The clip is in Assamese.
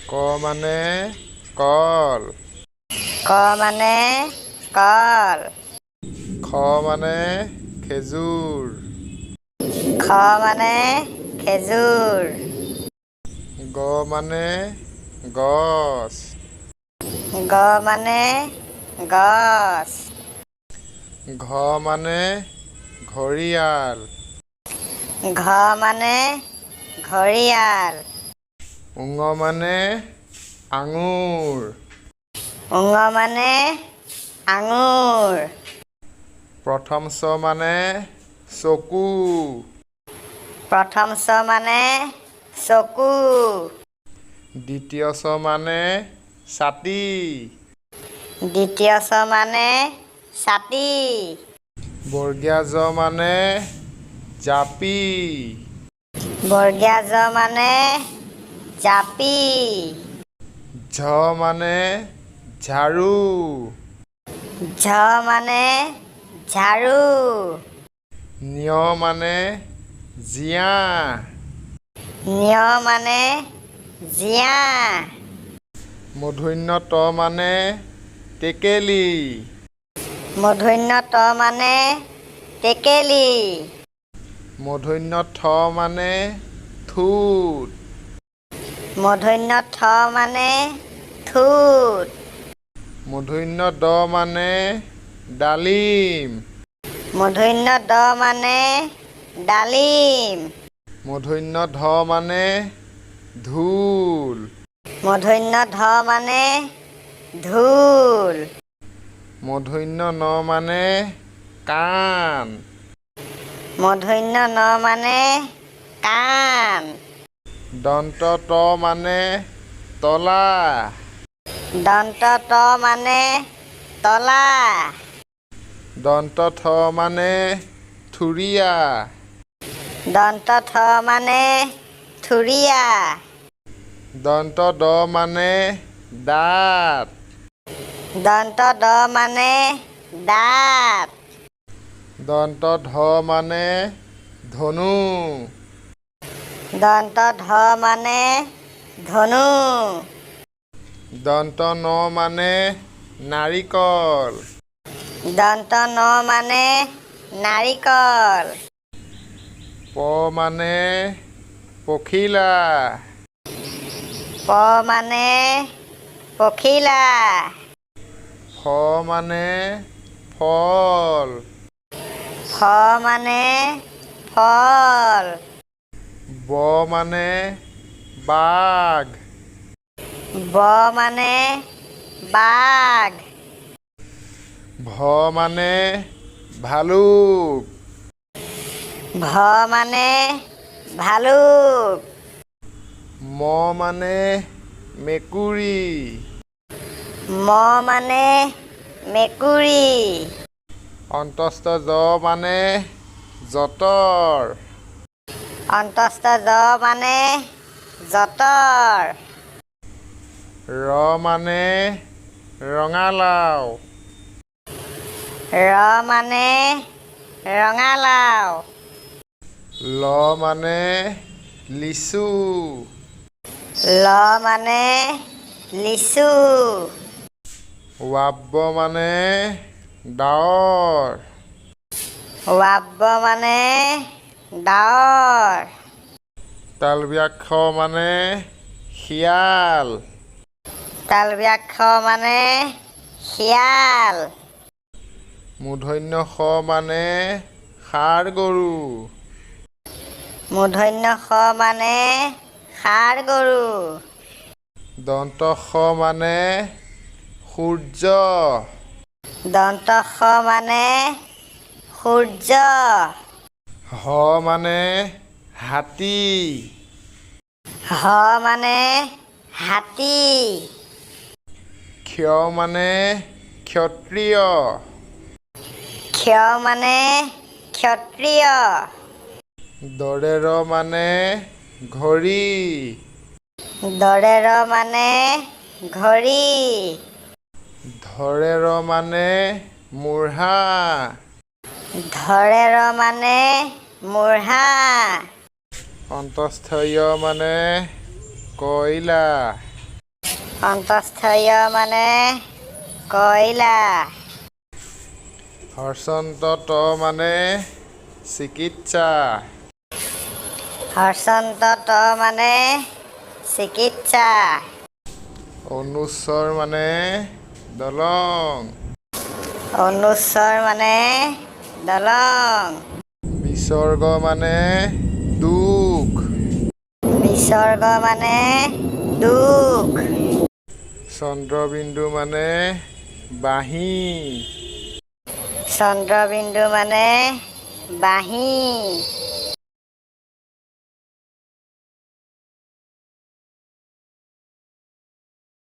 ক মানে কল। ক মানে কল। খ মানে খেজুৰ। খ মানে খেজুৰ। গ মানে গছ। গ মানে গছ। ঘ মানে ঘঁৰিয়াল। ঘ মানে ঘঁৰিয়াল। ঙ মানে আঙুৰ। ঙ মানে আঙুৰ। প্ৰথম চ মানে চকু। প্ৰথম চ মানে চকু। দ্বিতীয় চ মানে ছাতি। দ্বিতীয় ছ মানে ছাতি। বৰ্গীয়া জ মানে জাপি। বৰ্গীয়া জ মানে জাপি। ঝ মানে ঝাৰু। ঝ মানে ঝাৰু। ঞ মানে জিঞা। ঞ মানে জিঞা। মূৰ্ধন্য ত মানে টেকেলি। মূৰ্ধন্য ত মানে টেকেলি। মূৰ্ধন্য থ মানে ঠোঁট। মূৰ্ধন্য থ মানে ঠোঁট। মূৰ্ধন্য ড মানে ডালিম। মূৰ্ধন্য ড মানে ডালিম। মূৰ্ধন্য ধ মানে ঢোল। মূৰ্ধন্য ধ মানে ঢোল। মূৰ্ধন্য ণ মানে কাণ। মূৰ্ধন্য ণ মানে কাণ। দন্ত ত মানে তলা। দন্ত ত মানে তলা। দন্ত থ মানে থুৰীয়া। দন্ত থ মানে থুৰীয়া। দন্ত দ মানে দাঁত। দন্ত দ মানে দাঁত। দন্ত ধ মানে ধনু। দন্ত ধ মানে ধনু। দন্ত ন মানে নাৰিকল। দন্ত ন মানে নাৰিকল। প মানে পখিলা। প মানে পখিলা। ফ মানে ফল। ফ মানে ফল। ব মানে বাঘ। ব মানে বাঘ। ভ মানে ভালুক। ভ মানে ভালুক। ম মানে মেকুৰী। ম মানে মেকুৰী। অন্তস্থ জ মানে যঁতৰ। অন্তস্থ জ মানে যঁতৰ। ৰ মানে ৰঙালাও। ৰ মানে ৰঙালাও। ল মানে লিচু। ল মানে লিচু। ৱাব্ব মানে ডাৱৰ। ৱাব্ব মানে ডাৱৰ। শ মানে শিয়াল। শ মানে শিয়াল। মূৰ্ধন্য ষ মানে ষাঁড় গৰু। মূৰ্ধন্য ষ মানে ষাঁড় গৰু। দন্ত স মানে সূৰ্য। দন্ত স মানে সূৰ্য। হ মানে হাতী। হ মানে হাতী। ক্ষ মানে ক্ষত্ৰিয়। ক্ষ মানে ক্ষত্ৰিয়। ৰ মানে ঘড়ী। ৰ মানে ঘড়ী। ৰ মানে মুঢ়া। ৰ মানে মুঢ়া। অন্তস্থ য় মানে কয়লা। অন্তস্থ য় মানে কয়লা। হৰ্ষন্ত ত মানে চিকিৎসা। হৰ্ষন্ত ত মানে চিকিৎসা। অনুস্বৰ মানে দলং। অনুস্বৰ মানে দলং। বিসৰ্গ মানে দুখ। বিসৰ্গ মানে দুখ। চন্দ্ৰবিন্দু মানে বাঁহী। চন্দ্ৰবিন্দু মানে বাঁহী।